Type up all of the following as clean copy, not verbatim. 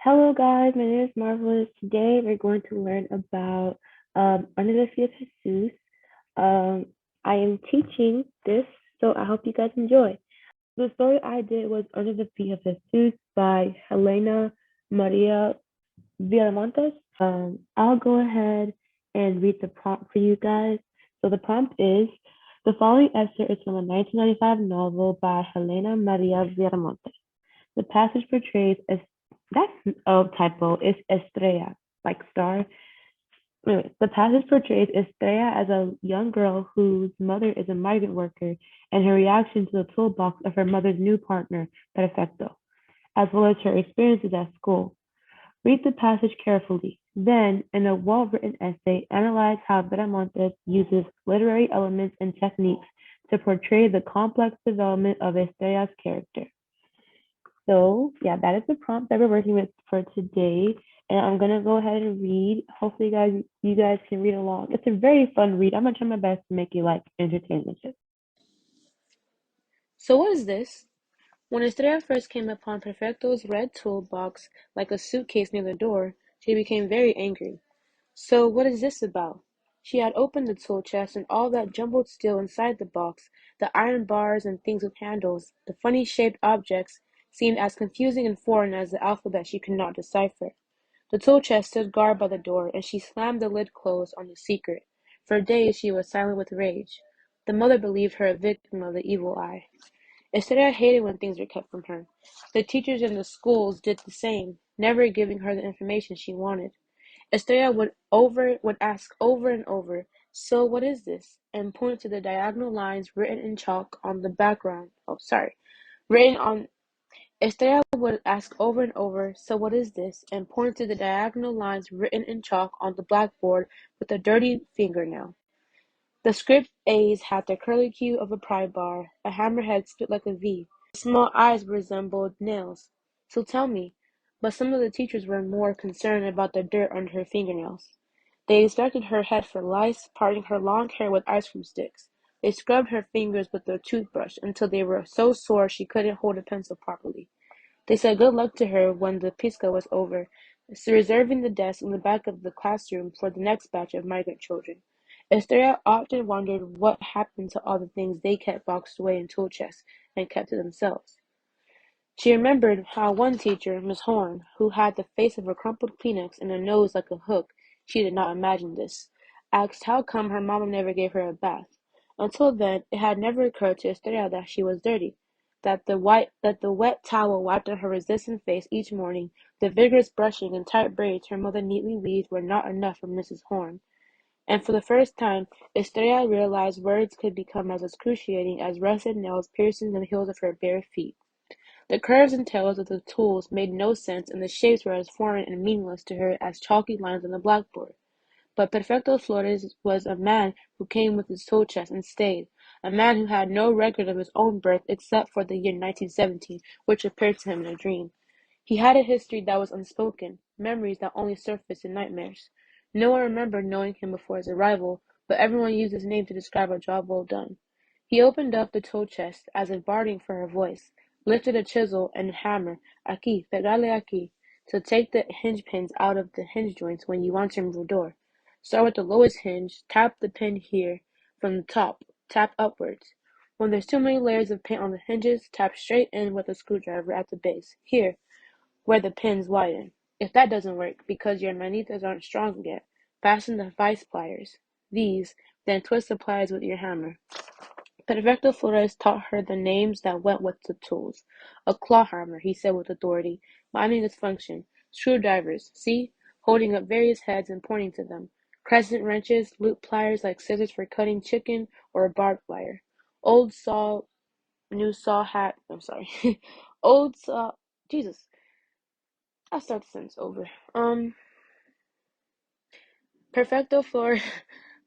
Hello guys, my name is Marvelous. Today we're going to learn about Under the Sea of Jesus. Um, I am teaching this, so I hope you guys enjoy. The story I did was Under the Feet of Jesus by Helena Maria Villamontes. I'll go ahead and read the prompt for you guys. So the prompt is, the following excerpt is from a 1995 novel by Helena Maria Villamontes. The passage portrays a that's a typo. It's Estrella, like star. Anyway, the passage portrays Estrella as a young girl whose mother is a migrant worker and her reaction to the toolbox of her mother's new partner, Perfecto, as well as her experiences at school. Read the passage carefully. Then, in a well-written essay, analyze how Viramontes uses literary elements and techniques to portray the complex development of Estrella's character. So yeah, that is the prompt that we're working with for today. And I'm gonna go ahead and read. Hopefully, you guys can read along. It's a very fun read. I'm gonna try my best to make you like entertainment. So what is this? When Estrella first came upon Perfecto's red toolbox like a suitcase near the door, she became very angry. So what is this about? She had opened the tool chest and all that jumbled steel inside the box, the iron bars and things with handles, the funny shaped objects, seemed as confusing and foreign as the alphabet she could not decipher. The tool chest stood guard by the door, and she slammed the lid closed on the secret. For days she was silent with rage. The mother believed her a victim of the evil eye. Estrella hated when things were kept from her. The teachers in the schools did the same, never giving her the information she wanted. Estrella would ask over and over, "So what is this?" and point to the diagonal lines written in chalk on the background. Oh, sorry. Written on Estrella would ask over and over, "So what is this?" and point to the diagonal lines written in chalk on the blackboard with a dirty fingernail. The script A's had the curlicue of a pry bar, a hammerhead split like a V. The small eyes resembled nails. So tell me, but some of the teachers were more concerned about the dirt under her fingernails. They inspected her head for lice, parting her long hair with ice cream sticks. They scrubbed her fingers with their toothbrush until they were so sore she couldn't hold a pencil properly. They said good luck to her when the pisca was over, reserving the desk in the back of the classroom for the next batch of migrant children. Estrella often wondered what happened to all the things they kept boxed away in tool chests and kept to themselves. She remembered how one teacher, Miss Horn, who had the face of a crumpled Kleenex and a nose like a hook, she did not imagine this, asked how come her mamma never gave her a bath. Until then, it had never occurred to Estrella that she was dirty, that the wet towel wiped on her resistant face each morning, the vigorous brushing and tight braids her mother neatly weaved were not enough for Mrs. Horn. And for the first time, Estrella realized words could become as excruciating as rusted nails piercing the heels of her bare feet. The curves and tails of the tools made no sense, and the shapes were as foreign and meaningless to her as chalky lines on the blackboard. But Perfecto Flores was a man who came with his tool chest and stayed, a man who had no record of his own birth except for the year 1917, which appeared to him in a dream. He had a history that was unspoken, memories that only surfaced in nightmares. No one remembered knowing him before his arrival, but everyone used his name to describe a job well done. He opened up the tool chest, as if bargaining for her voice, lifted a chisel and a hammer, aquí, pegale aquí, to take the hinge pins out of the hinge joints when you want to remove a door. Start with the lowest hinge, tap the pin here, from the top, tap upwards. When there's too many layers of paint on the hinges, tap straight in with a screwdriver at the base, here, where the pins widen. If that doesn't work, because your manitas aren't strong yet, fasten the vice pliers. These, then twist the pliers with your hammer. Perfecto Flores taught her the names that went with the tools. A claw hammer, he said with authority, miming its function. Screwdrivers, see? Holding up various heads and pointing to them. Crescent wrenches, loop pliers like scissors for cutting chicken or barbed wire. Old saw, new saw hat, I'm sorry. Old saw, Jesus, I'll start the sentence over. Perfecto Flores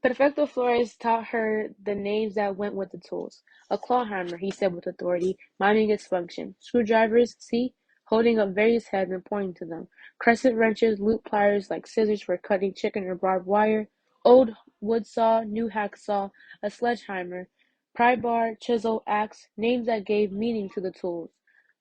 Perfecto Flores taught her the names that went with the tools. A claw hammer, he said with authority, miming its function. Screwdrivers, see? Holding up various heads and pointing to them. Crescent wrenches, loop pliers like scissors for cutting chicken or barbed wire. Old wood saw, new hacksaw, a sledgehammer. Pry bar, chisel, axe, names that gave meaning to the tools.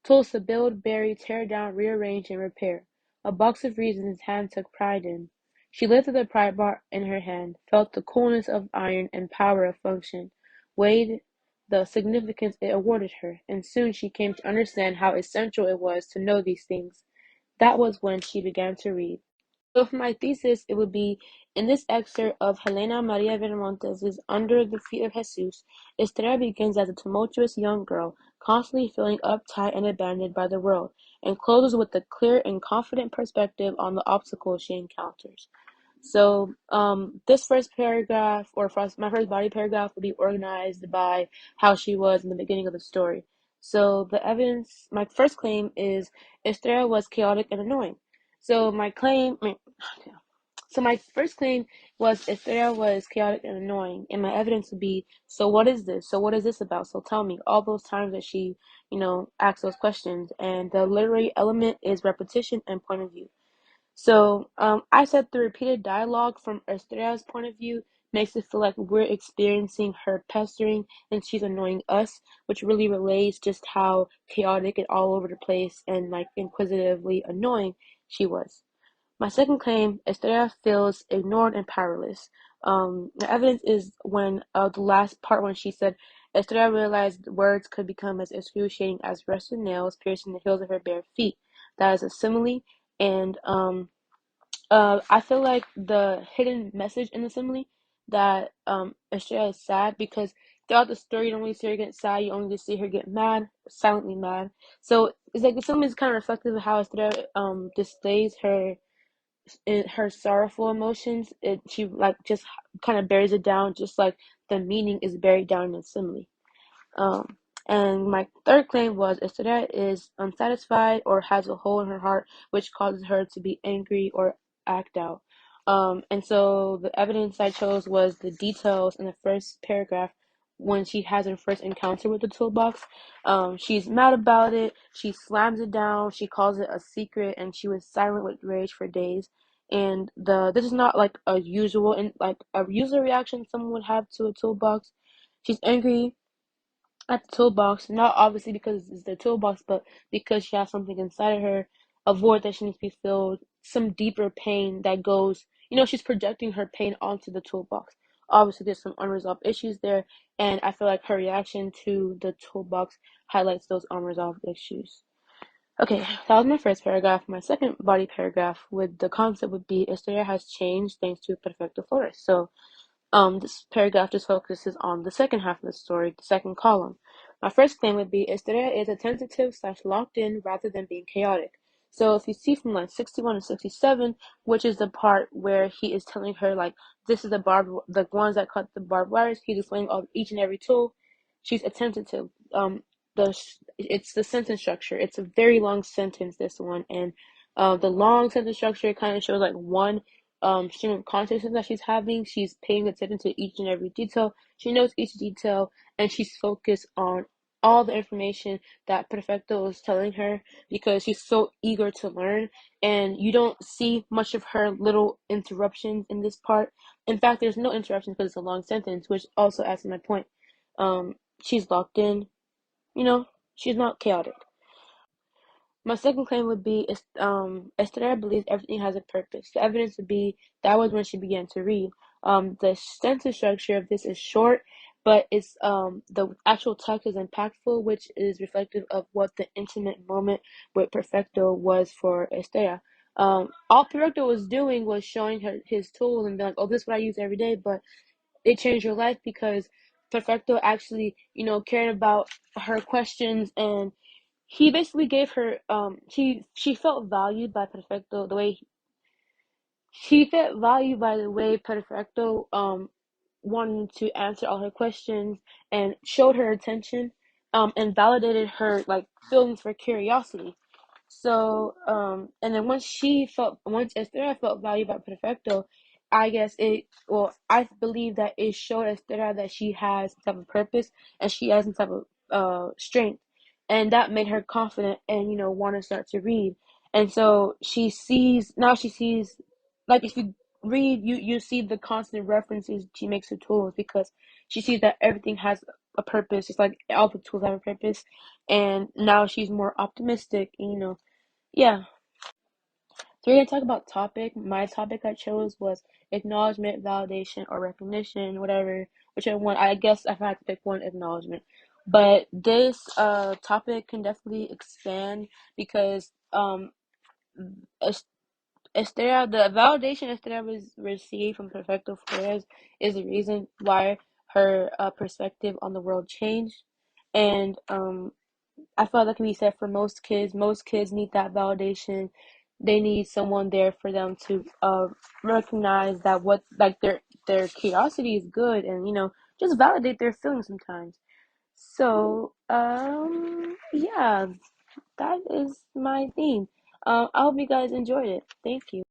Tools to build, bury, tear down, rearrange, and repair. a box of reeds in his hand took pride in. She lifted the pry bar in her hand, felt the coolness of iron and power of function, weighed the significance it awarded her, and soon she came to understand how essential it was to know these things. That was when she began to read. So for my thesis, it would be in this excerpt of Helena Maria Viramontes' Under the Feet of Jesus, Estrella begins as a tumultuous young girl, constantly feeling uptight and abandoned by the world, and closes with a clear and confident perspective on the obstacles she encounters. So this first paragraph, or first, my first body paragraph, will be organized by how she was in the beginning of the story. So the evidence, my first claim is Estrella was chaotic and annoying. So my claim, so my first claim was Estrella was chaotic and annoying, and my evidence would be, so what is this? So what is this about? So tell me. All those times that she, asked those questions, and the literary element is repetition and point of view. So I said the repeated dialogue from Estrella's point of view makes it feel like we're experiencing her pestering and she's annoying us, which really relays just how chaotic and all over the place and like inquisitively annoying she was. My second claim, Estrella feels ignored and powerless. The evidence is when the last part when she said Estrella realized words could become as excruciating as rusted nails piercing the heels of her bare feet. That is a simile, and I feel like the hidden message in the simile that Estrella is sad because throughout the story you don't really see her get sad, you only just see her get mad, silently mad. So it's like the simile is kind of reflective of how Estrella displays her sorrowful emotions. She like just kind of buries it down, just like the meaning is buried down in the simile. Um, and my third claim was Estera is unsatisfied or has a hole in her heart, which causes her to be angry or act out. And so the evidence I chose was the details in the first paragraph when she has her first encounter with the toolbox. She's mad about it. She slams it down. She calls it a secret, and she was silent with rage for days. And this is not like a usual and like a user reaction someone would have to a toolbox. She's angry at the toolbox, not obviously because it's the toolbox, but because she has something inside of her, a void that she needs to be filled, some deeper pain that goes, she's projecting her pain onto the toolbox. Obviously, there's some unresolved issues there, and I feel like her reaction to the toolbox highlights those unresolved issues. Okay, that was my first paragraph. My second body paragraph with the concept would be Estrella has changed thanks to Perfecto Flores. So this paragraph just focuses on the second half of the story, the second column. My first claim would be Estrella is attentive slash locked in rather than being chaotic. So if you see from line 61 and 67, which is the part where he is telling her like this is the ones that cut the barbed wires, he's explaining each and every tool. She's attentive. It's the sentence structure. It's a very long sentence, this one, and the long sentence structure kind of shows like one stream of consciousness that she's having. She's paying attention to each and every detail. She knows each detail, and she's focused on all the information that Perfecto is telling her because she's so eager to learn. And you don't see much of her little interruptions in this part. In fact, there's no interruptions because it's a long sentence, which also adds to my point. She's locked in. She's not chaotic. My second claim would be Esther believes everything has a purpose. The evidence would be that was when she began to read. The sentence structure of this is short, but it's the actual text is impactful, which is reflective of what the intimate moment with Perfecto was for Esther. All Perfecto was doing was showing her his tools and being like, "Oh, this is what I use every day," but it changed her life because Perfecto actually, cared about her questions, and he basically gave her she felt valued by Perfecto the way she felt valued by the way Perfecto wanted to answer all her questions and showed her attention and validated her like feelings for curiosity. So, and then once Estera felt valued by Perfecto, I believe that it showed Estera that she has some type of purpose and she has some type of strength. And that made her confident and, want to start to read. And so now she sees, like if you read, you see the constant references she makes to tools because she sees that everything has a purpose. It's like all the tools have a purpose. And now she's more optimistic, yeah. So we're gonna talk about topic. My topic I chose was acknowledgement, validation, or recognition, whatever, whichever one. I guess if I had to pick one, acknowledgement. But this topic can definitely expand because Es- Estrella, the validation Estrella was received from Perfecto Flores is the reason why her perspective on the world changed, and I feel like that can be said for most kids. Most kids need that validation. They need someone there for them to recognize that what like their curiosity is good, and just validate their feelings sometimes. So yeah, that is my theme. I hope you guys enjoyed it. Thank you.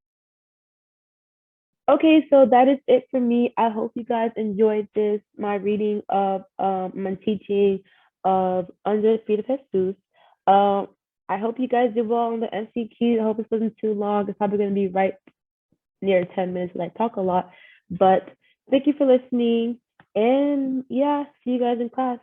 Okay, so that is it for me. I hope you guys enjoyed this, my reading of my teaching of Under the Feet of Jesus. Um, I hope you guys did well on the MCQ. I hope it wasn't too long. It's probably going to be right near 10 minutes because I talk a lot. But thank you for listening. And yeah, see you guys in class.